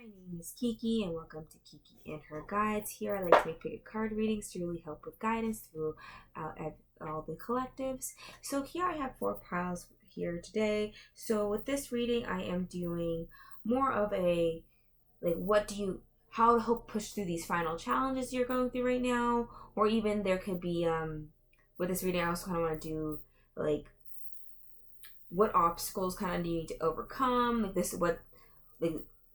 my name is Kiki and welcome to Kiki and her guides. Here I like to make picket card readings to really help with guidance throughout all the collectives. So here I have 4 piles here today. So with this reading I am doing more of a how to help push through these final challenges you're going through right now, or even there could be with this reading I also kind of want to do like what obstacles kind of do you need to overcome,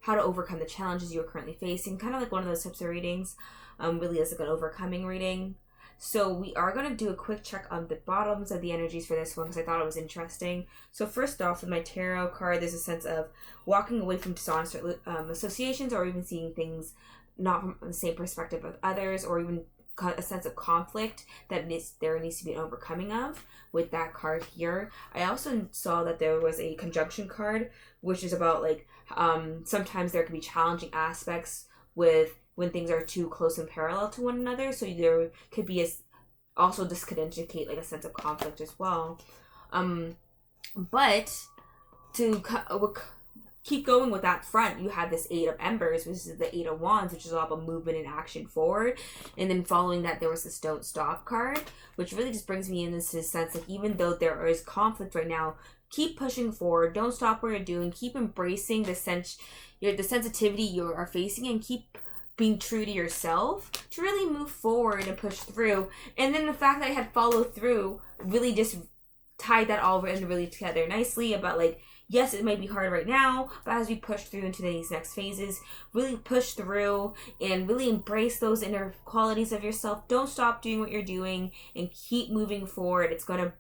how to overcome the challenges you're currently facing, kind of like one of those types of readings, really as like an overcoming reading. So we are going to do a quick check on the bottoms of the energies for this one because I thought it was interesting. So first off, with my tarot card, there's a sense of walking away from dishonest associations, or even seeing things not from the same perspective of others, or even a sense of conflict that there needs to be an overcoming of with that card here. I also saw that there was a conjunction card, which is about sometimes there can be challenging aspects with when things are too close and parallel to one another. So there could be also this could indicate like a sense of conflict as well. But to keep going with that front, you have this 8 of Embers, which is the 8 of Wands, which is all about movement and action forward. And then following that, there was this Don't Stop card, which really just brings me in this sense like even though there is conflict right now, keep pushing forward. Don't stop what you're doing. Keep embracing the sensitivity you are facing, and keep being true to yourself to really move forward and push through. And then the fact that I had followed through really just tied that all in really together nicely about yes, it may be hard right now, but as we push through into these next phases, really push through and really embrace those inner qualities of yourself. Don't stop doing what you're doing and keep moving forward. It's going to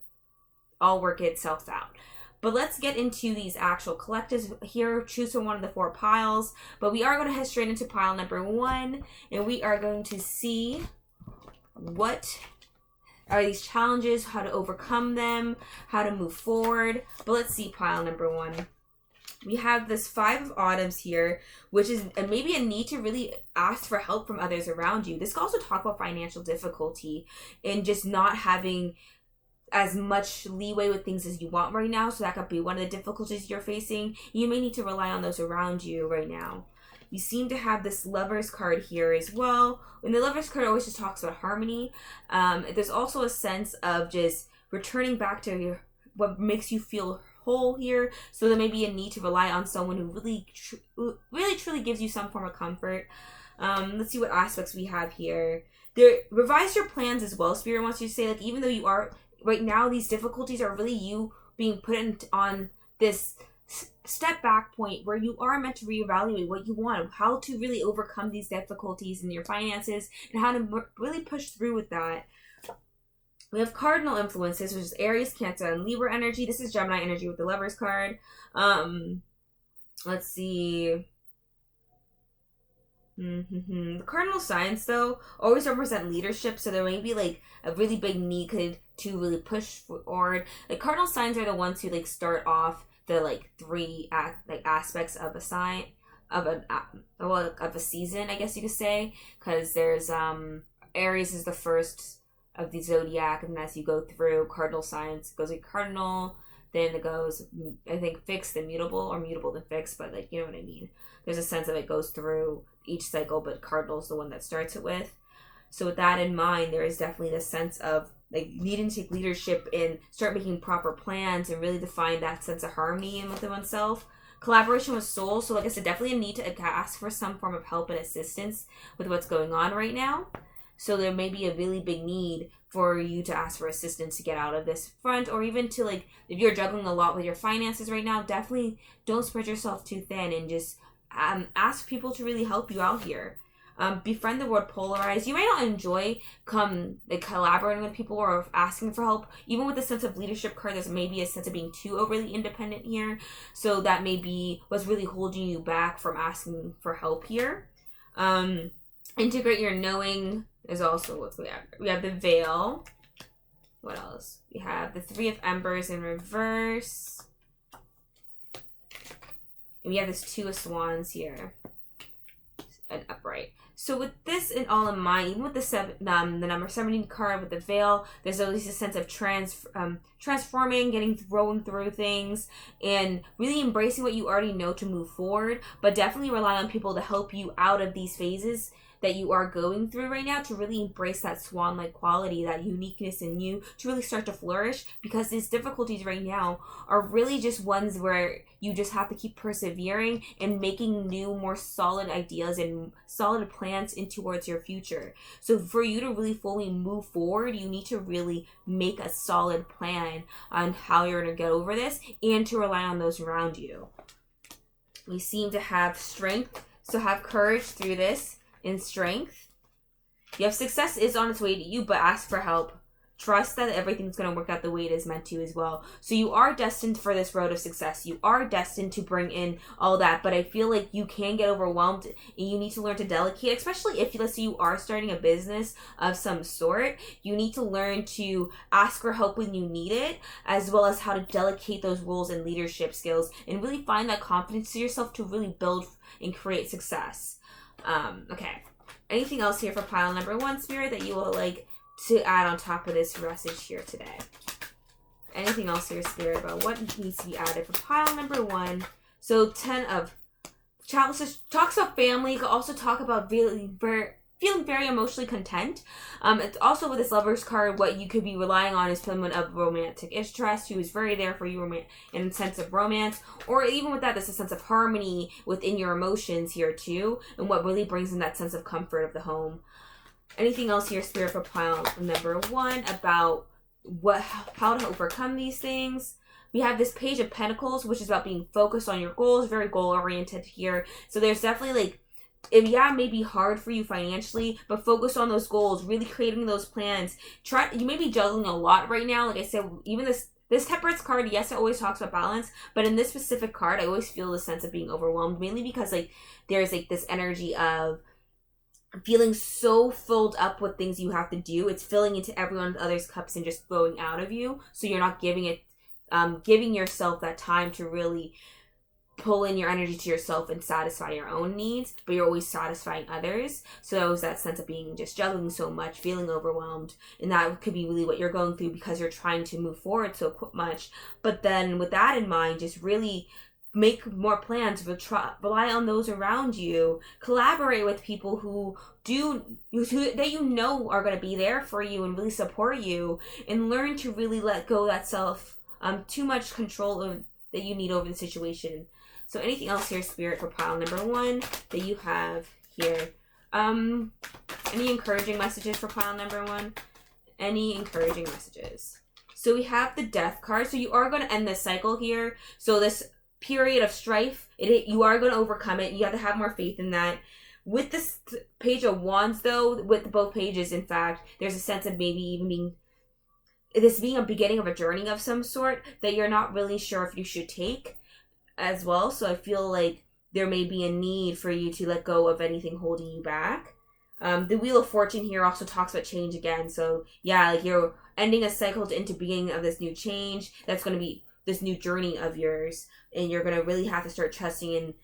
all work itself out. But let's get into these actual collectives here. Choose from one of the 4 piles. But we are going to head straight into pile number 1. And we are going to see what are these challenges, how to overcome them, how to move forward. But let's see pile number 1. We have this 5 of Autumns here, which is maybe a need to really ask for help from others around you. This can also talk about financial difficulty and just not having as much leeway with things as you want right now. So that could be one of the difficulties you're facing. You may need to rely on those around you right now. You seem to have this Lovers card here as well. And the Lovers card always just talks about harmony. There's also a sense of just returning back to what makes you feel whole here. So there may be a need to rely on someone who really truly gives you some form of comfort. Let's see what aspects we have here. Revise your plans as well. Spirit wants you to say even though you are right now, these difficulties are really you being put on this step back point where you are meant to reevaluate what you want, how to really overcome these difficulties in your finances, and how to really push through with that. We have cardinal influences, which is Aries, Cancer, and Libra energy. This is Gemini energy with the Lovers card. Let's see. The cardinal signs, though, always represent leadership, so there may be a really big need to really push forward. Cardinal signs are the ones who start off the 3 aspects of a sign of a season, I guess you could say, because there's Aries is the first of the zodiac, and as you go through cardinal signs, it goes like cardinal, then it goes, I think, fixed, then mutable, or mutable, then fixed, but you know what I mean. There's a sense of it goes through each cycle, but cardinal is the one that starts it with. So with that in mind, there is definitely this sense of needing to take leadership and start making proper plans and really define that sense of harmony within oneself. Collaboration with soul. So like I said, definitely a need to ask for some form of help and assistance with what's going on right now. So there may be a really big need for you to ask for assistance to get out of this front, or even to if you're juggling a lot with your finances right now, definitely don't spread yourself too thin and just ask people to really help you out here. Befriend the word polarized. You may not enjoy collaborating with people or asking for help. Even with the sense of leadership card, there's maybe a sense of being too overly independent here. So that may be what's really holding you back from asking for help here. Integrate your knowing is also what we have. We have the veil. What else? We have the 3 of Embers in reverse. And we have this 2 of Swans here. An upright. right. So with this and all in mind, even with the number 17 card with the veil, there's always a sense of transforming, growing through things, and really embracing what you already know to move forward. But definitely rely on people to help you out of these phases that you are going through right now, to really embrace that swan-like quality, that uniqueness in you, to really start to flourish, because these difficulties right now are really just ones where you just have to keep persevering and making new, more solid ideas and solid plans towards your future. So for you to really fully move forward, you need to really make a solid plan on how you're going to get over this, and to rely on those around you. We seem to have strength, so have courage through this. In strength, you have success is on its way to you, but ask for help. Trust that everything's going to work out the way it is meant to as well. So you are destined for this road of success. You are destined to bring in all that, but I feel like you can get overwhelmed, and you need to learn to delegate, especially if, let's say, you are starting a business of some sort. You need to learn to ask for help when you need it, as well as how to delegate those roles and leadership skills, and really find that confidence to yourself to really build and create success. Okay. Anything else here for pile number 1, Spirit, that you will like to add on top of this message here today? Anything else here, Spirit, about what needs to be added for pile number 1? So 10 of chalices talks about family. You can also talk about feeling very emotionally content. It's also with this Lover's card, what you could be relying on is someone of romantic interest who is very there for you in a sense of romance, or even with that, there's a sense of harmony within your emotions here too, and what really brings in that sense of comfort of the home. Anything else here, Spirit, for pile number 1 about how to overcome these things? We have this Page of Pentacles, which is about being focused on your goals, very goal oriented here. So there's definitely like, it may be hard for you financially, but focus on those goals, really creating those plans. You may be juggling a lot right now. Like I said, even this Temperance card, yes, it always talks about balance, but in this specific card, I always feel the sense of being overwhelmed, mainly because like there's like this energy of feeling so filled up with things you have to do. It's filling into everyone other's cups and just flowing out of you. So you're not giving yourself that time to really pull in your energy to yourself and satisfy your own needs, but you're always satisfying others. So it was that sense of being just juggling so much, feeling overwhelmed, and that could be really what you're going through because you're trying to move forward so much. But then with that in mind, just really make more plans, rely on those around you, collaborate with people who that you know are going to be there for you and really support you, and learn to really let go of that too much control that you need over the situation. So anything else here, Spirit, for pile number 1 that you have here? Any encouraging messages for pile number 1? Any encouraging messages? So we have the Death card. So you are going to end this cycle here. So this period of strife, you are going to overcome it. You have to have more faith in that. With this Page of Wands, though, with both pages, in fact, there's a sense of maybe even being a beginning of a journey of some sort that you're not really sure if you should take as well. So I feel like there may be a need for you to let go of anything holding you back. The Wheel of Fortune here also talks about change again. So yeah, like you're ending a cycle into beginning of this new change. That's going to be this new journey of yours. And you're going to really have to start trusting in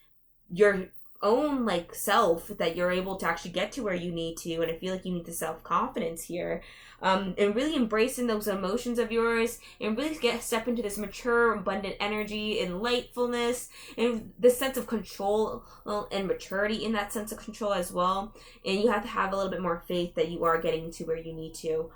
your own like self, that you're able to actually get to where you need to. And I feel like you need the self-confidence here, and really embracing those emotions of yours, and really step into this mature, abundant energy and lightfulness, and this sense of control and maturity in that sense of control as well. And you have to have a little bit more faith that you are getting to where you need to.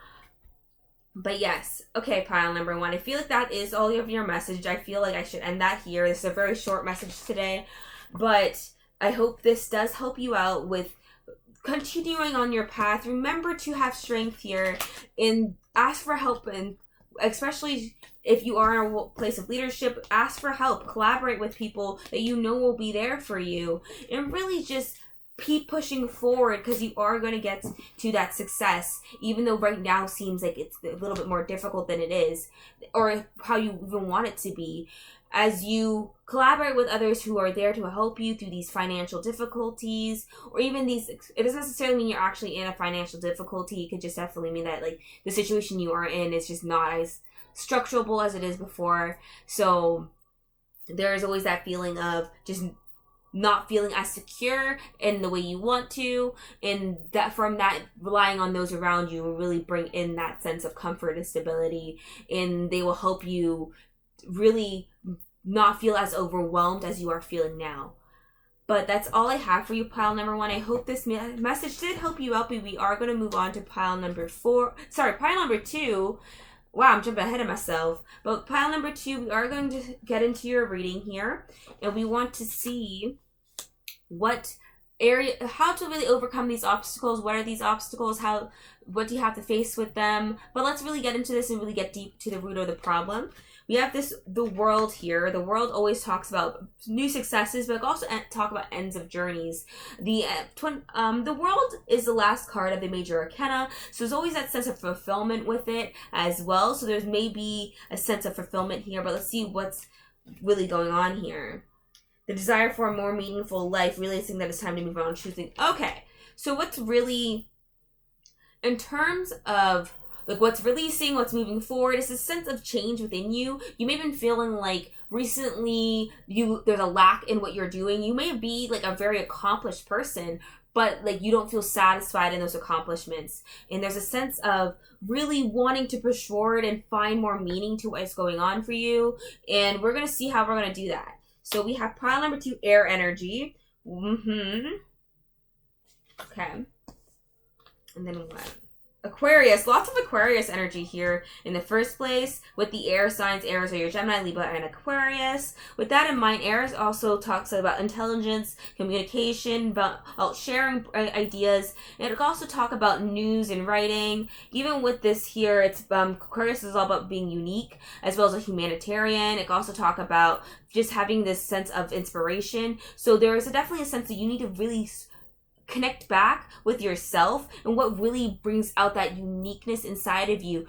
But yes, okay, pile number 1. I feel like that is all of your message. I feel like I should end that here. This is a very short message today, but I hope this does help you out with continuing on your path. Remember to have strength here and ask for help, and especially if you are in a place of leadership, ask for help. Collaborate with people that you know will be there for you, and really just keep pushing forward, because you are going to get to that success, even though right now seems like it's a little bit more difficult than it is, or how you even want it to be. As you collaborate with others who are there to help you through these financial difficulties, or even it doesn't necessarily mean you're actually in a financial difficulty. It could just definitely mean that like the situation you are in is just not as structurable as it is before. So there is always that feeling of just not feeling as secure in the way you want to, and that from that relying on those around you will really bring in that sense of comfort and stability, and they will help you really not feel as overwhelmed as you are feeling now. But that's all I have for you, pile number 1. I hope this message did help you out, but we are going to move on to pile number 2. Wow, I'm jumping ahead of myself. But pile number 2, we are going to get into your reading here. And we want to see how to really overcome these obstacles. What are these obstacles? What do you have to face with them? But let's really get into this and really get deep to the root of the problem. We have the world here. The world always talks about new successes, but also talk about ends of journeys. The world is the last card of the major arcana, so there's always that sense of fulfillment with it as well. So there's maybe a sense of fulfillment here, but let's see what's really going on here. The desire for a more meaningful life, realizing that it's time to move on, choosing. Okay, so what's really, in terms of like what's releasing, what's moving forward, is a sense of change within you. You may have been feeling like recently there's a lack in what you're doing. You may be like a very accomplished person, but like you don't feel satisfied in those accomplishments. And there's a sense of really wanting to push forward and find more meaning to what's going on for you. And we're going to see how we're going to do that. So we have pile number 2, air energy. Okay. And then what? Aquarius, lots of Aquarius energy here in the first place with the air signs. Aries are your Gemini, Libra, and Aquarius. With that in mind, Aries also talks about intelligence, communication, about sharing ideas, and it can also talk about news and writing. Even with this here, it's Aquarius is all about being unique as well as a humanitarian. It can also talk about just having this sense of inspiration. So there is definitely a sense that you need to really connect back with yourself and what really brings out that uniqueness inside of you.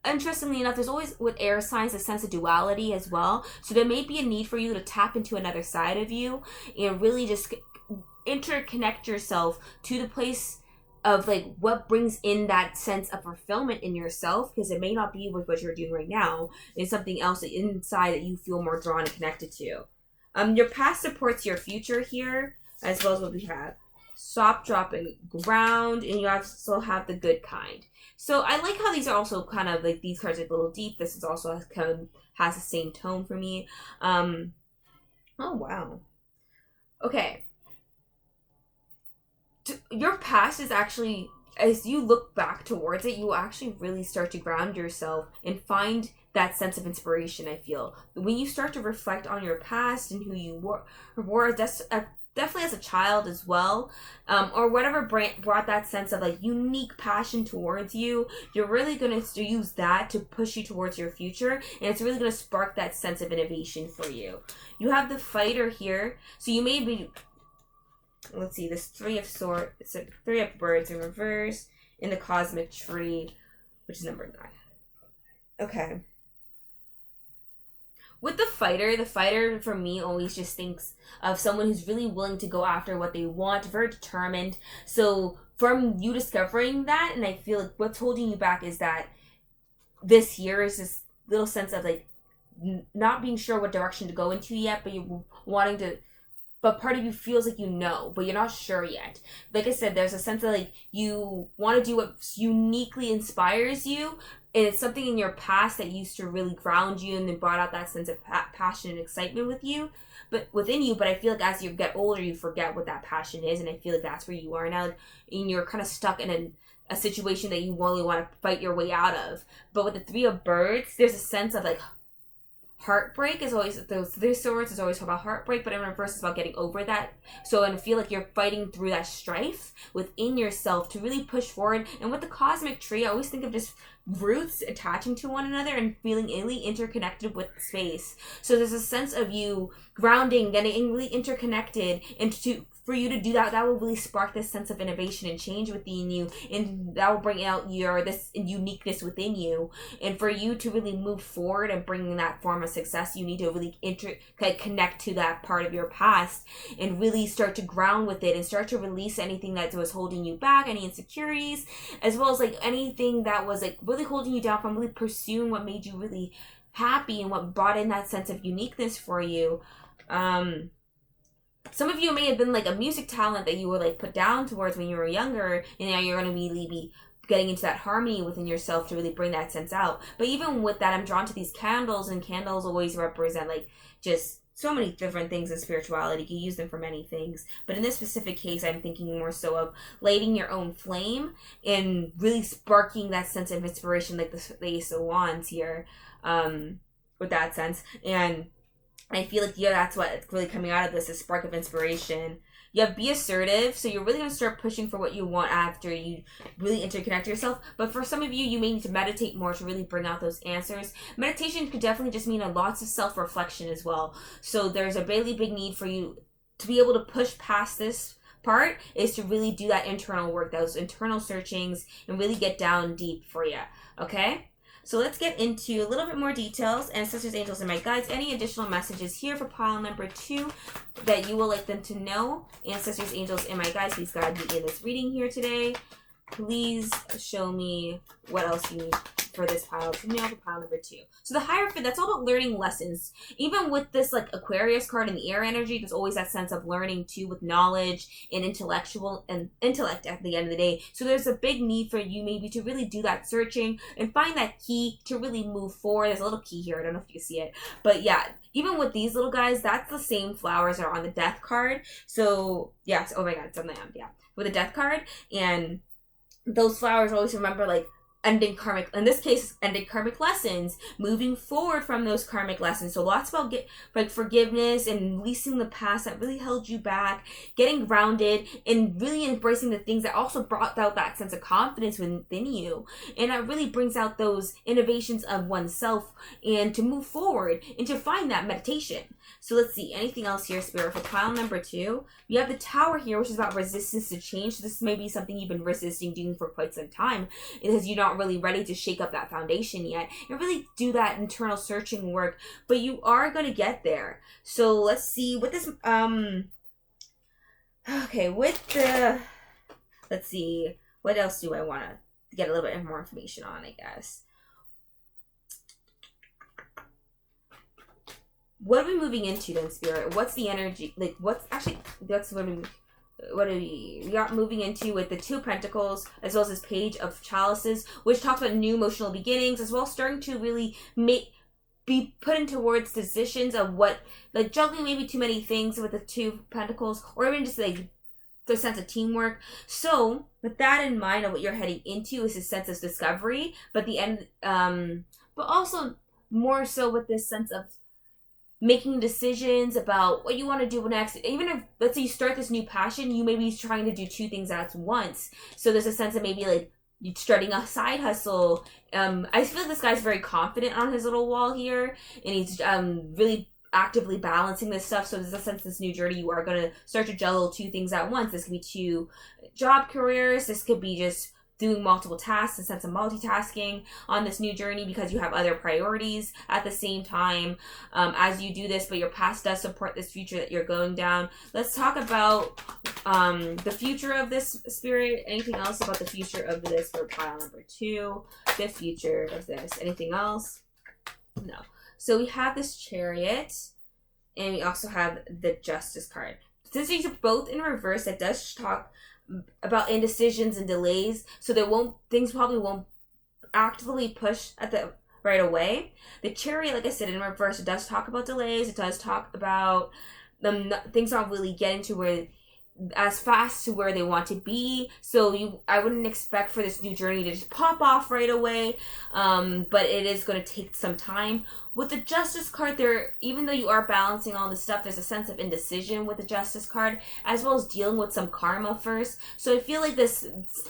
Interestingly enough, there's always with air signs a sense of duality as well. So there may be a need for you to tap into another side of you and really just interconnect yourself to the place of like what brings in that sense of fulfillment in yourself, because it may not be with what you're doing right now. It's something else inside that you feel more drawn and connected to. Your past supports your future here, as well as what we have. Stop, drop, and ground, and you also have the good kind. So I like how these are also kind of like, these cards are a little deep. This is also kind of has the same tone for me. Oh wow. Okay. Your past is actually, as you look back towards it, you will actually really start to ground yourself and find that sense of inspiration. I feel when you start to reflect on your past and who you were definitely as a child as well, or whatever brought that sense of like unique passion towards you, you're really going to use that to push you towards your future, and it's really going to spark that sense of innovation for you. You have the fighter here, so you may be, let's see, this 3 of swords, it's a 3 of birds in reverse, in the cosmic tree, which is number 9. Okay. With the fighter for me always just thinks of someone who's really willing to go after what they want, very determined. So from you discovering that, and I feel like what's holding you back is that this year is this little sense of like not being sure what direction to go into yet, but you wanting to, but part of you feels like you know, but you're not sure yet. Like I said, there's a sense of like you want to do what uniquely inspires you, and it's something in your past that used to really ground you and then brought out that sense of passion and excitement within you. But I feel like as you get older, you forget what that passion is, and I feel like that's where you are now, and you're kind of stuck in a situation that you only want to fight your way out of. But with the 3 of birds, there's a sense of like heartbreak is always, those 3 swords is always about heartbreak, but in reverse it's about getting over that. So I feel like you're fighting through that strife within yourself to really push forward. And with the cosmic tree, I always think of just roots attaching to one another and feeling really interconnected with space. So there's a sense of you grounding, getting really interconnected, and for you to do that, that will really spark this sense of innovation and change within you, and that will bring out this uniqueness within you. And for you to really move forward and bring that form of success, you need to really connect to that part of your past and really start to ground with it and start to release anything that was holding you back, any insecurities, as well as like anything that was like really holding you down from really pursuing what made you really happy and what brought in that sense of uniqueness for you. some of you may have been like a music talent that you were like put down towards when you were younger, and now you're going to really be getting into that harmony within yourself to really bring that sense out. But even with that, I'm drawn to these candles, and candles always represent like just so many different things in spirituality. You can use them for many things. But in this specific case, I'm thinking more so of lighting your own flame and really sparking that sense of inspiration, like the Ace of Wands here, with that sense. And I feel like, yeah, that's what's really coming out of this, is spark of inspiration. Yeah, be assertive. So you're really going to start pushing for what you want after you really interconnect yourself. But for some of you, you may need to meditate more to really bring out those answers. Meditation could definitely just mean lots of self-reflection as well. So there's a really big need for you to be able to push past this part, is to really do that internal work, those internal searchings, and really get down deep for you. Okay? So let's get into a little bit more details. Ancestors, angels, and my guides, any additional messages here for pile number 2 that you would like them to know? Ancestors, angels, and my guides, please guide me in this reading here today. Please show me what else you need for this pile to know for pile number 2. So the Hierophant, that's all about learning lessons. Even with this like Aquarius card and the air energy, there's always that sense of learning too, with knowledge and intellect at the end of the day. So there's a big need for you maybe to really do that searching and find that key to really move forward. There's a little key here. I don't know if you can see it. But yeah, even with these little guys, that's the same flowers that are on the Death card. So yes, oh my god, it's on the end, yeah. With the Death card, and those flowers always remember like ending karmic, in this case, ending karmic lessons, moving forward from those karmic lessons. So lots about like forgiveness and releasing the past that really held you back, getting grounded, and really embracing the things that also brought out that sense of confidence within you. And that really brings out those innovations of oneself, and to move forward and to find that meditation. So let's see, anything else here, Spirit, for pile number 2? You have the Tower here, which is about resistance to change. So this may be something you've been resisting doing for quite some time, because you're not really ready to shake up that foundation yet and really do that internal searching work, but you are going to get there. So let's see with this, okay, with the, let's see, what else do I want to get a little bit more information on, I guess. What are we moving into then, Spirit? What's the energy? Like, what's actually, that's what we got moving into with the 2 Pentacles, as well as this Page of Chalices, which talks about new emotional beginnings, as well as starting to really be put in towards decisions of what, like juggling maybe too many things with the 2 Pentacles, or even just like the sense of teamwork. So with that in mind, of what you're heading into is a sense of discovery, but the end, but also more so with this sense of making decisions about what you want to do next. Even if, let's say you start this new passion, you may be trying to do 2 things at once. So there's a sense of maybe like starting a side hustle. I feel like this guy's very confident on his little wall here, and he's really actively balancing this stuff. So there's a sense this new journey, you are going to start to juggle 2 things at once. This could be 2 job careers. This could be just doing multiple tasks, a sense of multitasking on this new journey, because you have other priorities at the same time as you do this, but your past does support this future that you're going down. Let's talk about the future of this, Spirit. Anything else about the future of this for pile number 2? The future of this. Anything else? No. So we have this Chariot, and we also have the Justice card. Since these are both in reverse, it does talk about indecisions and delays, so things probably won't actively push at the right away. The Chariot, like I said, in reverse, it does talk about delays. It does talk about things not really getting to where as fast to where they want to be. So I wouldn't expect for this new journey to just pop off right away, but it is going to take some time. With the Justice card, there, even though you are balancing all this stuff, there's a sense of indecision with the Justice card, as well as dealing with some karma first. So I feel like this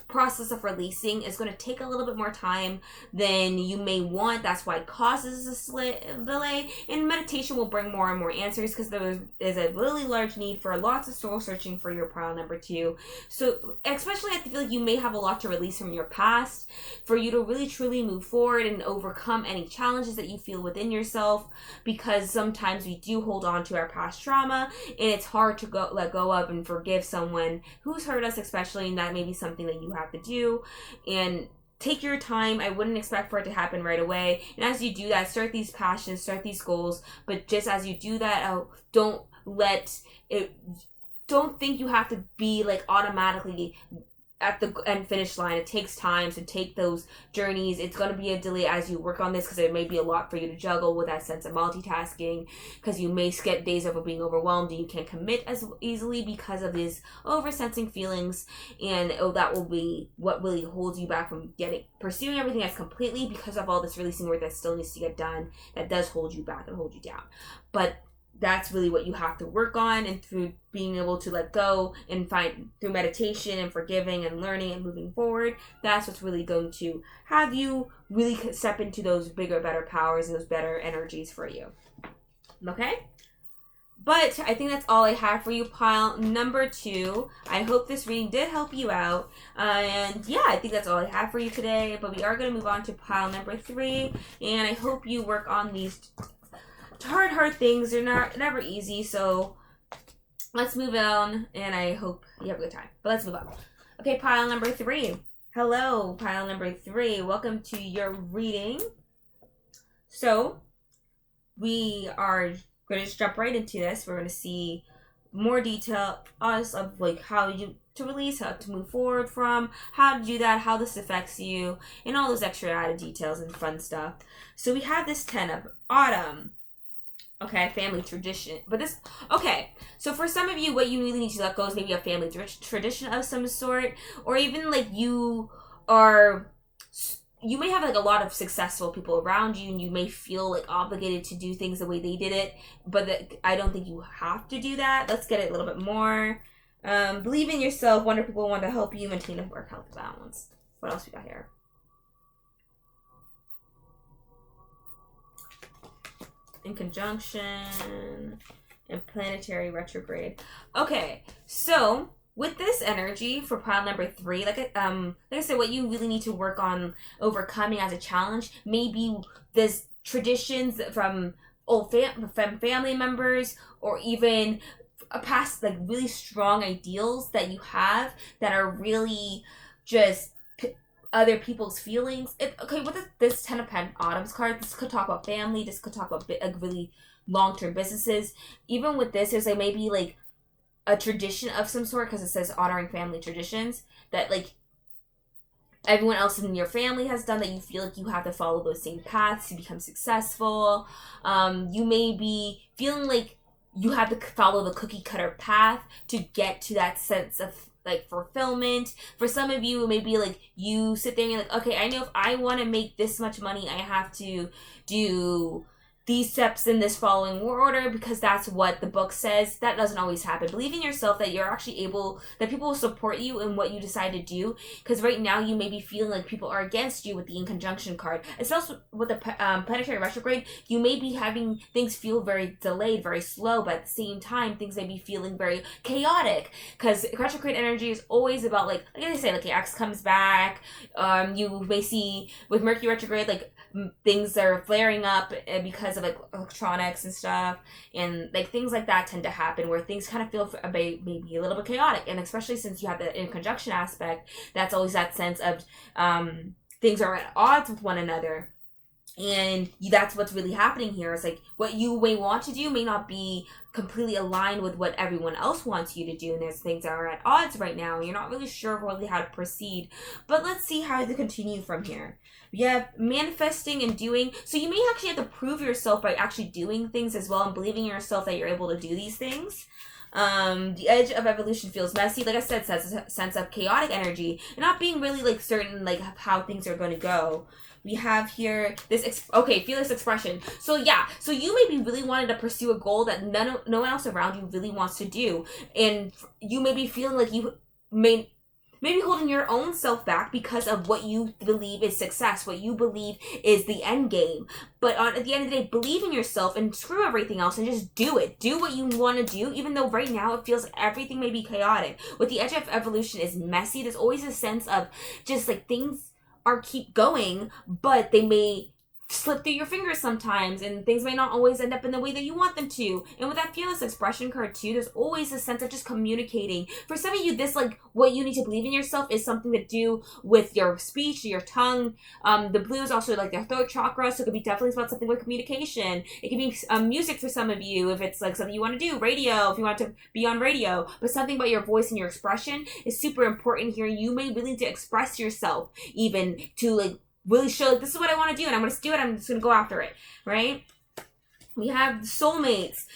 process of releasing is going to take a little bit more time than you may want. That's why it causes a delay. And meditation will bring more and more answers, because there is a really large need for lots of soul searching for your pile number 2. So especially, I feel like you may have a lot to release from your past for you to really truly move forward and overcome any challenges that you feel within yourself, because sometimes we do hold on to our past trauma, and it's hard to let go of and forgive someone who's hurt us, especially, and that may be something that you have to do. And take your time. I wouldn't expect for it to happen right away. And as you do that, start these passions, start these goals, but just as you do that, don't let it, don't think you have to be like automatically at the end finish line. It takes time, so take those journeys. It's going to be a delay as you work on this, because it may be a lot for you to juggle with that sense of multitasking, because you may skip days of being overwhelmed and you can't commit as easily because of these oversensing feelings, and that will be what really holds you back from pursuing everything that's completely, because of all this releasing work that still needs to get done, that does hold you back and hold you down. But that's really what you have to work on, and through being able to let go and find through meditation and forgiving and learning and moving forward, that's what's really going to have you really step into those bigger, better powers and those better energies for you. Okay? But I think that's all I have for you, pile number 2. I hope this reading did help you out. And yeah, I think that's all I have for you today. But we are going to move on to pile number 3. And I hope you work on these hard things. They're never easy, so let's move on, and I hope you have a good time. But let's move on. Okay, pile number 3. Hello, pile number 3. Welcome to your reading. So we are going to just jump right into this. We're going to see more detail of like how to release, how to move forward from, how to do that, how this affects you, and all those extra added details and fun stuff. So we have this 10 of Autumn. Okay, family tradition. But this, okay, so for some of you, what you really need to let go is maybe a family tradition of some sort, or even like you may have like a lot of successful people around you, and you may feel like obligated to do things the way they did it, but I don't think you have to do that. Let's get it a little bit more. Believe in yourself. Wonder people want to help you maintain a work health balance. What else we got here? In conjunction and planetary retrograde. Okay, so with this energy for pile number 3, like I said, what you really need to work on overcoming as a challenge, maybe there's traditions from old family members, or even a past like really strong ideals that you have that are really just other people's feelings. Okay, with this 10 of Autumn's card, this could talk about family, this could talk about like really long-term businesses. Even with this, there's like maybe like a tradition of some sort, because it says honoring family traditions, that like everyone else in your family has done, that you feel like you have to follow those same paths to become successful. You may be feeling like you have to follow the cookie cutter path to get to that sense of like fulfillment. For some of you, maybe like you sit there and you're like, okay, I know if I want to make this much money, I have to do these steps in this following order, because that's what the book says. That doesn't always happen. Believe in yourself that you're actually able, that people will support you in what you decide to do, because right now you may be feeling like people are against you with the in conjunction card. Especially with the planetary retrograde, you may be having things feel very delayed, very slow, but at the same time things may be feeling very chaotic, because retrograde energy is always about like I say, like your ex comes back. You may see with Mercury retrograde, like things are flaring up because of like electronics and stuff, and like things like that tend to happen where things kind of feel maybe a little bit chaotic. And especially since you have the in conjunction aspect, that's always that sense of things are at odds with one another. And that's what's really happening here. It's like what you may want to do may not be completely aligned with what everyone else wants you to do. And there's things that are at odds right now. And you're not really sure really how to proceed. But let's see how to continue from here. We have manifesting and doing. So you may actually have to prove yourself by actually doing things as well, and believing in yourself that you're able to do these things. The edge of evolution feels messy. Like I said, it has a sense of chaotic energy and not being really like certain like how things are going to go. We have here this, fearless expression. So yeah, so you may be really wanting to pursue a goal that no one else around you really wants to do. And you may be feeling like you may be holding your own self back because of what you believe is success, what you believe is the end game. But at the end of the day, believe in yourself and screw everything else and just do it. Do what you want to do, even though right now it feels like everything may be chaotic. With the edge of evolution is messy. There's always a sense of just like things keep going, but they may slip through your fingers sometimes, and things may not always end up in the way that you want them to. And with that fearless expression card too, there's always a sense of just communicating. For some of you, this, like, what you need to believe in yourself is something to do with your speech, your tongue. The blue is also like their throat chakra, so it could be definitely about something with communication. It could be music for some of you, if it's like something you want to do, radio, if you want to be on radio. But something about your voice and your expression is super important here. You may really need to express yourself, even to, like, really show, like, this is what I want to do, and I'm going to do it, I'm just going to go after it, right? We have soulmates.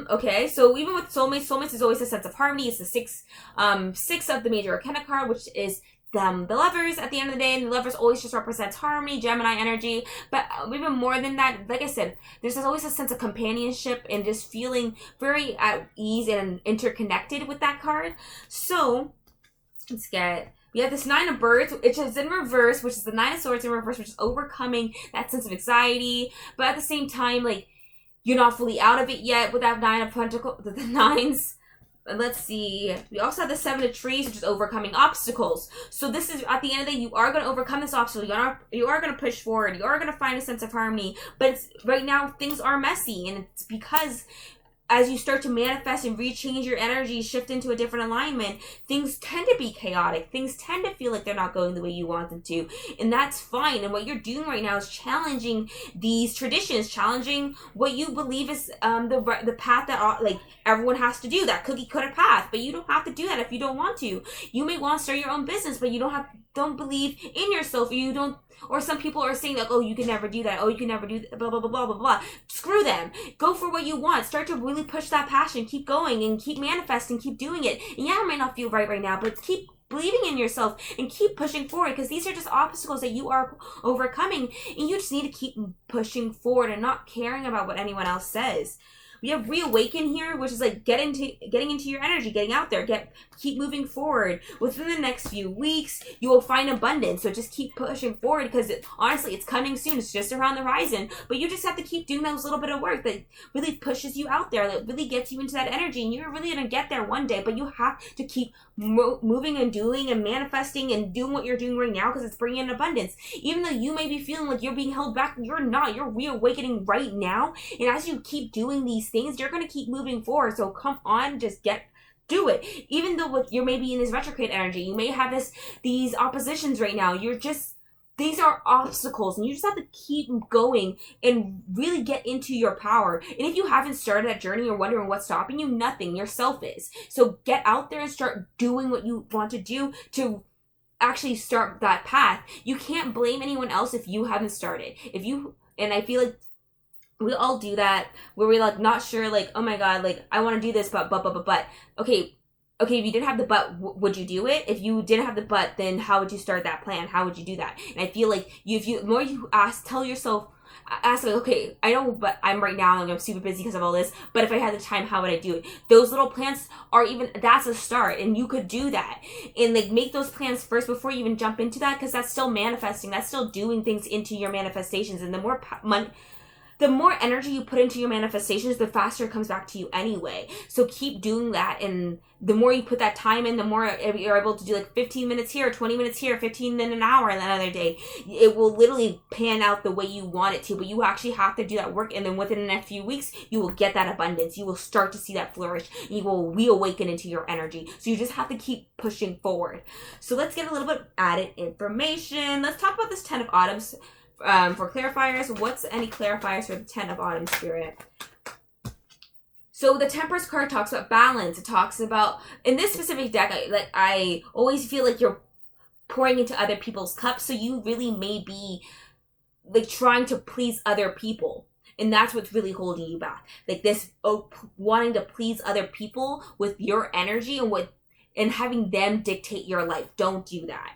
Okay, so even with soulmates is always a sense of harmony. It's the six of the major arcana card, which is the lovers at the end of the day, and the lovers always just represents harmony, Gemini energy. But even more than that, like I said, there's always a sense of companionship and just feeling very at ease and interconnected with that card. So we have this Nine of Birds, which is in reverse, which is the Nine of Swords in reverse, which is overcoming that sense of anxiety. But at the same time, like, you're not fully out of it yet with that Nine of Pentacles, the nines. And let's see. We also have the Seven of Trees, which is overcoming obstacles. So this is, at the end of the day, you are going to overcome this obstacle. You are going to push forward. You are going to find a sense of harmony. But right now, things are messy. And it's because as you start to manifest and rechange your energy, shift into a different alignment, things tend to be chaotic. Things tend to feel like they're not going the way you want them to. And that's fine. And what you're doing right now is challenging these traditions, challenging what you believe is the path that, like, everyone has to do, that cookie cutter path. But you don't have to do that if you don't want to. You may want to start your own business, but you don't believe in yourself. Or some people are saying like, oh, you can never do that. Oh, you can never do that. Blah, blah, blah, blah, blah, blah. Screw them. Go for what you want. Start to really push that passion. Keep going and keep manifesting. Keep doing it. And yeah, it might not feel right now, but keep believing in yourself and keep pushing forward, because these are just obstacles that you are overcoming, and you just need to keep pushing forward and not caring about what anyone else says. We have reawaken here, which is like getting into your energy, getting out there, keep moving forward. Within the next few weeks, you will find abundance. So just keep pushing forward, because honestly, it's coming soon. It's just around the horizon. But you just have to keep doing those little bit of work that really pushes you out there, that really gets you into that energy. And you're really gonna get there one day. But you have to keep moving and doing and manifesting and doing what you're doing right now, because it's bringing in abundance. Even though you may be feeling like you're being held back, you're not. You're reawakening right now. And as you keep doing these things, you're going to keep moving forward. So come on, just do it. Even though you're maybe in this retrograde energy, you may have these oppositions right now. These are obstacles, and you just have to keep going and really get into your power. And if you haven't started that journey or wondering what's stopping you, nothing. Yourself is. So get out there and start doing what you want to do to actually start that path. You can't blame anyone else if you haven't started. And I feel like we all do that, where we're like not sure, like, oh my god, like, I want to do this, but okay, if you didn't have the but, would you do it? If you didn't have the but, then how would you start that plan? How would you do that? And I feel like the more you tell yourself, ask like, okay, I know, but I'm right now, like, I'm super busy because of all this, but if I had the time, how would I do it? Those little plans that's a start, and you could do that. And like, make those plans first before you even jump into that, because that's still manifesting. That's still doing things into your manifestations. And the more energy you put into your manifestations, the faster it comes back to you anyway. So keep doing that. And the more you put that time in, the more you're able to do, like, 15 minutes here, 20 minutes here, 15 in an hour another day. It will literally pan out the way you want it to, but you actually have to do that work. And then within the next few weeks, you will get that abundance. You will start to see that flourish. And you will reawaken into your energy. So you just have to keep pushing forward. So let's get a little bit added information. Let's talk about this 10 of Autumns. For clarifiers, what's any clarifiers for the 10 of Autumn, Spirit? So the Temperance card talks about balance. It talks about, in this specific deck, I always feel like you're pouring into other people's cups, so you really may be like trying to please other people. And that's what's really holding you back. Like this wanting to please other people with your energy and having them dictate your life. Don't do that.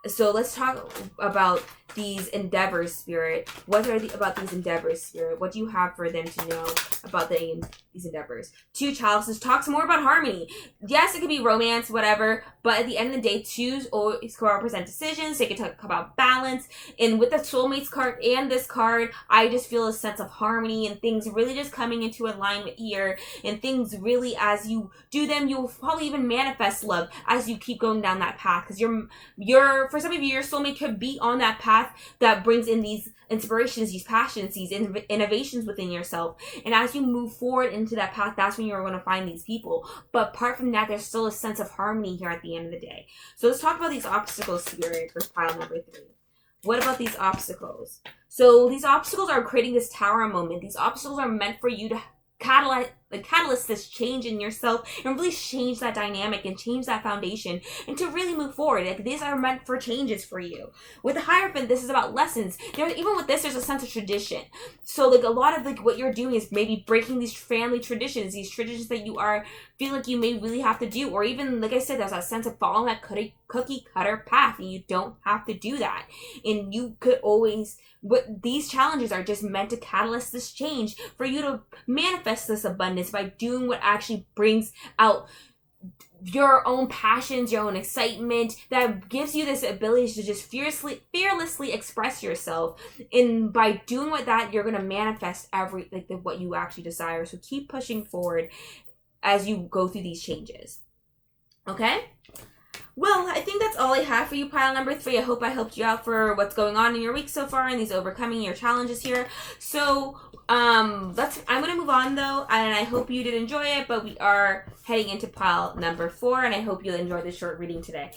So let's talk about these endeavors, Spirit. What are about these endeavors, Spirit? What do you have for them to know about these endeavors? Two Chalices talks more about harmony. Yes, it could be romance, whatever, But at the end of the day, twos always represent decisions. They can talk about balance. And with the soulmates card and this card, I just feel a sense of harmony and things really just coming into alignment here. And things really, as you do them, you'll probably even manifest love as you keep going down that path. Because for some of you, your soulmate could be on that path that brings in these inspirations, these passions, these innovations within yourself. And as you move forward into that path, that's when you're going to find these people. But apart from that, there's still a sense of harmony here at the end of the day. So let's talk about these obstacles, Spirit, for pile number 3. What about these obstacles? So these obstacles are creating this tower moment. These obstacles are meant for you to catalyst this change in yourself and really change that dynamic and change that foundation and to really move forward. Like, these are meant for changes for you. With the Hierophant, this is about lessons. Even with this, there's a sense of tradition. So like a lot of like what you're doing is maybe breaking these family traditions, these traditions that you feel like you may really have to do, or even like I said, there's that sense of following that cookie cutter path, and you don't have to do that. And you could always, but these challenges are just meant to catalyst this change for you to manifest this abundance by doing what actually brings out your own passions, your own excitement, that gives you this ability to just fearlessly express yourself. And by doing with that, you're going to manifest what you actually desire. So keep pushing forward as you go through these changes. Okay? Well, I think that's all I have for you, pile number 3. I hope I helped you out for what's going on in your week so far and these overcoming your challenges here. So, I'm going to move on though, and I hope you did enjoy it, but we are heading into pile number 4, and I hope you'll enjoy this short reading today.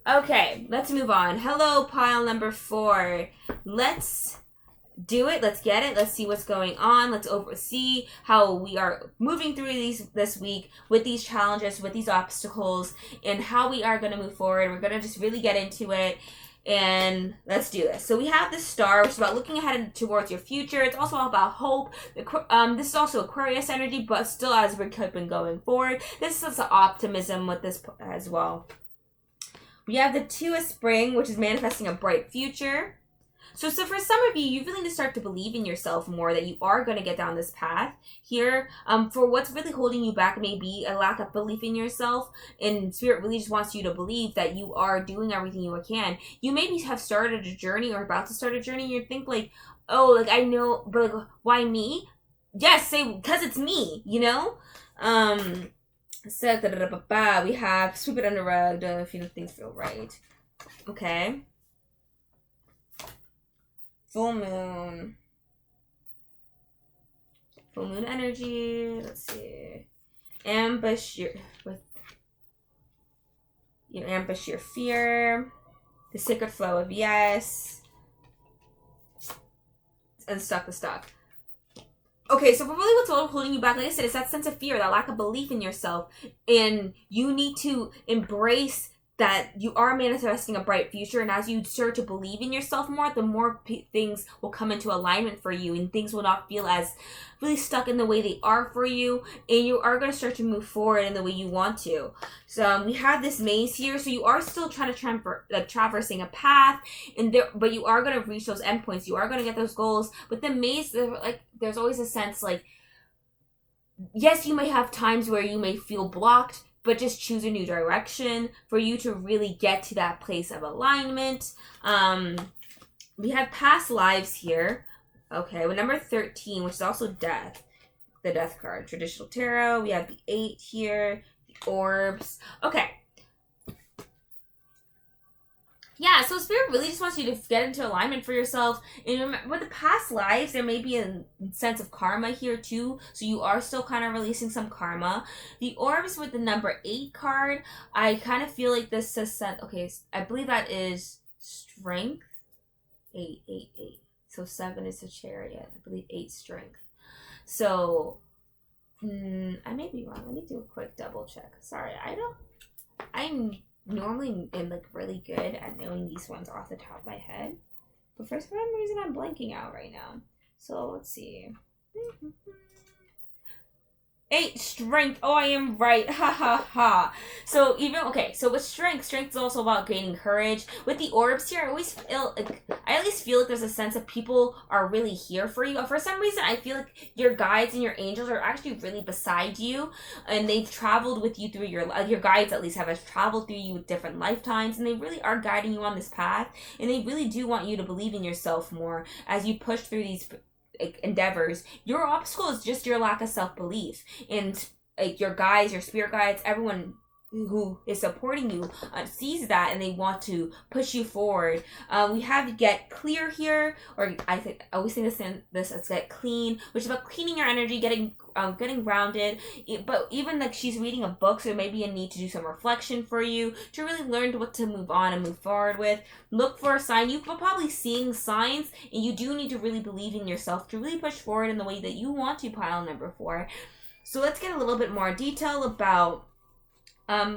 Okay, let's move on. Hello, pile number 4. Let's do it. Let's get it. Let's see what's going on. Let's see how we are moving through this week with these challenges, with these obstacles, and how we are going to move forward. We're going to just really get into it, and let's do this. So we have the Star, which is about looking ahead towards your future. It's also about hope. This is also Aquarius energy, but still as we're keeping going forward. This is optimism with this as well. We have the 2 of Spring, which is manifesting a bright future. So for some of you, you really need to start to believe in yourself more, that you are going to get down this path here. For what's really holding you back may be a lack of belief in yourself, and Spirit really just wants you to believe that you are doing everything you can. You maybe have started a journey or about to start a journey, and you think like, oh, like I know, but like, why me? Yes, say, because it's me, you know? We have sweep it under rug if you don't things feel right. Okay. Full moon energy. Let's see. Ambush ambush your fear. The sacred flow of yes. Unstuck the stuck. Okay, so really what's holding you back, like I said, is that sense of fear, that lack of belief in yourself. And you need to embrace that you are manifesting a bright future, and as you start to believe in yourself more, the more things will come into alignment for you, and things will not feel as really stuck in the way they are for you, and you are going to start to move forward in the way you want to. So we have this maze here, so you are still trying to traversing a path, but you are going to reach those endpoints. You are going to get those goals. With the maze, there's always a sense like, yes, you may have times where you may feel blocked, but just choose a new direction for you to really get to that place of alignment. We have past lives here. Okay, with number 13, which is also death. The death card. Traditional tarot. We have the 8 here. The orbs. Okay. Yeah, so Spirit really just wants you to get into alignment for yourself. And remember, with the past lives, there may be a sense of karma here too. So you are still kind of releasing some karma. The orbs with the number 8 card, I kind of feel like this says, okay, I believe that is strength. 8, 8, 8. So 7 is a chariot. I believe 8 strength. So, I may be wrong. Let me do a quick double check. Sorry, I'm normally am like really good at knowing these ones off the top of my head, but for some reason I'm blanking out right now. So let's see. 8, strength. Oh, I am right. Ha ha ha. So so with strength is also about gaining courage. With the orbs here, I at least feel like there's a sense of people are really here for you. For some reason, I feel like your guides and your angels are actually really beside you, and they've traveled with you through your guides at least have traveled through you with different lifetimes, and they really are guiding you on this path, and they really do want you to believe in yourself more as you push through these endeavors. Your obstacle is just your lack of self-belief, and your guides, your spirit guides, everyone who is supporting you sees that, and they want to push you forward. We have get clear here, or I always think this as get clean, which is about cleaning your energy, getting grounded. But even like she's reading a book, so maybe a need to do some reflection for you to really learn what to move on and move forward with. Look for a sign. You're probably seeing signs, and you do need to really believe in yourself to really push forward in the way that you want to. Pile number 4. So let's get a little bit more detail about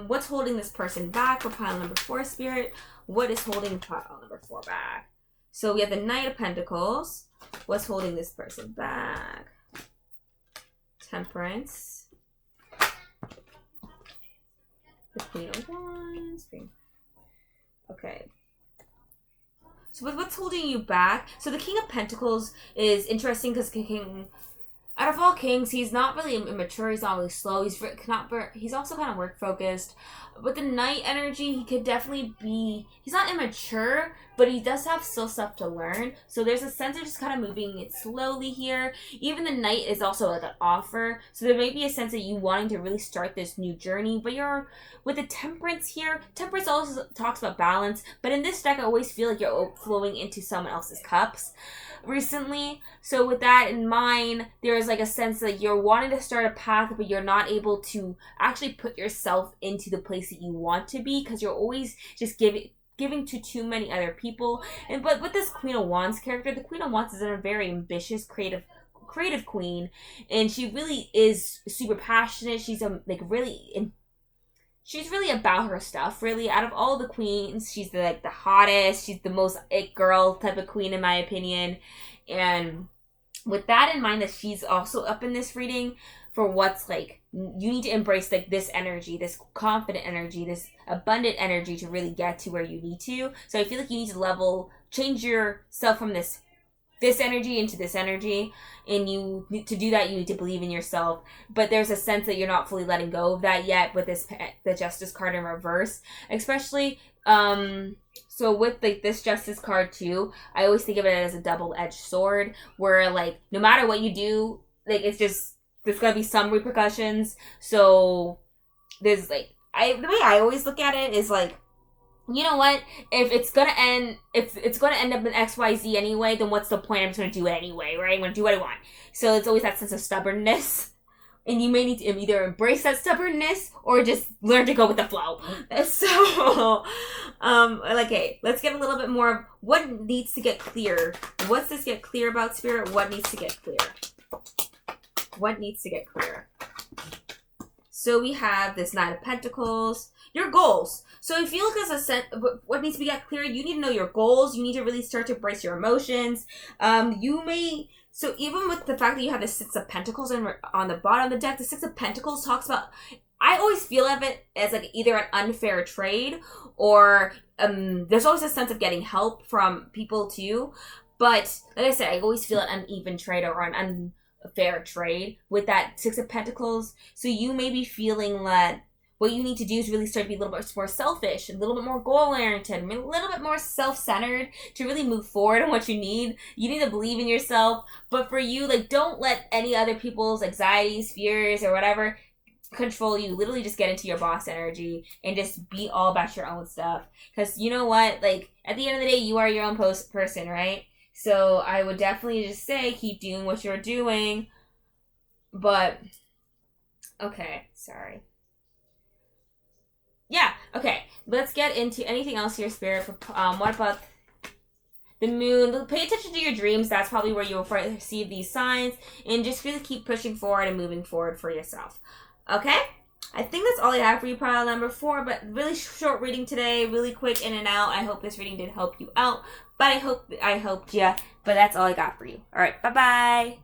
what's holding this person back for pile number 4, Spirit. What is holding pile number 4 back? So we have the Knight of Pentacles. What's holding this person back? Temperance. The Queen of Wands. Okay. So what's holding you back? So the King of Pentacles is interesting because out of all kings, he's not really immature. He's not really slow. He's also kind of work focused. With the Knight energy, he could definitely be. He's not immature, but he does have still stuff to learn. So there's a sense of just kind of moving it slowly here. Even the Knight is also like an offer. So there may be a sense of you wanting to really start this new journey. But with the Temperance here. Temperance also talks about balance. But in this deck, I always feel like you're flowing into someone else's cups recently. So with that in mind, there is like a sense that you're wanting to start a path, but you're not able to actually put yourself into the place that you want to be, because you're always just giving to too many other people. But with this Queen of Wands character, the Queen of Wands is a very ambitious, creative queen, and she really is super passionate. She's she's really about her stuff. Really, out of all the queens, she's the hottest. She's the most it girl type of queen, in my opinion. And with that in mind, that she's also up in this reading for what's you need to embrace this energy, this confident energy, this abundant energy to really get to where you need to. So I feel like you need to change yourself from this energy into this energy, and to do that you need to believe in yourself. But there's a sense that you're not fully letting go of that yet with the Justice card in reverse, especially so with this Justice card too. I always think of it as a double-edged sword, where no matter what you do, there's gonna be some repercussions. So there's the way I always look at it is you know what? If it's gonna end up in XYZ anyway, then what's the point? I'm just gonna do it anyway, right? I'm gonna do what I want. So it's always that sense of stubbornness, and you may need to either embrace that stubbornness or just learn to go with the flow. So, okay, let's get a little bit more of what needs to get clear. What's this get clear about, Spirit? What needs to get clear? What needs to get clear? So we have this Knight of Pentacles. Your goals. So I feel like there's a sense what needs to be clear. You need to know your goals. You need to really start to embrace your emotions. So even with the fact that you have the 6 of Pentacles on the bottom of the deck, the 6 of Pentacles talks about, I always feel of it as either an unfair trade, or there's always a sense of getting help from people too. But like I said, I always feel an uneven trade or an unfair trade with that 6 of Pentacles. So you may be feeling that what you need to do is really start to be a little bit more selfish, a little bit more goal-oriented, a little bit more self-centered to really move forward on what you need. You need to believe in yourself. But for you, don't let any other people's anxieties, fears, or whatever control you. Literally just get into your boss energy and just be all about your own stuff. Because you know what? At the end of the day, you are your own person, right? So I would definitely just say keep doing what you're doing. But, okay, sorry. Yeah, okay. Let's get into anything else here, Spirit. What about the moon? Pay attention to your dreams. That's probably where you'll receive these signs. And just really keep pushing forward and moving forward for yourself. Okay? I think that's all I have for you, pile number 4. But really short reading today. Really quick in and out. I hope this reading did help you out. But I helped you. But that's all I got for you. Alright, bye-bye.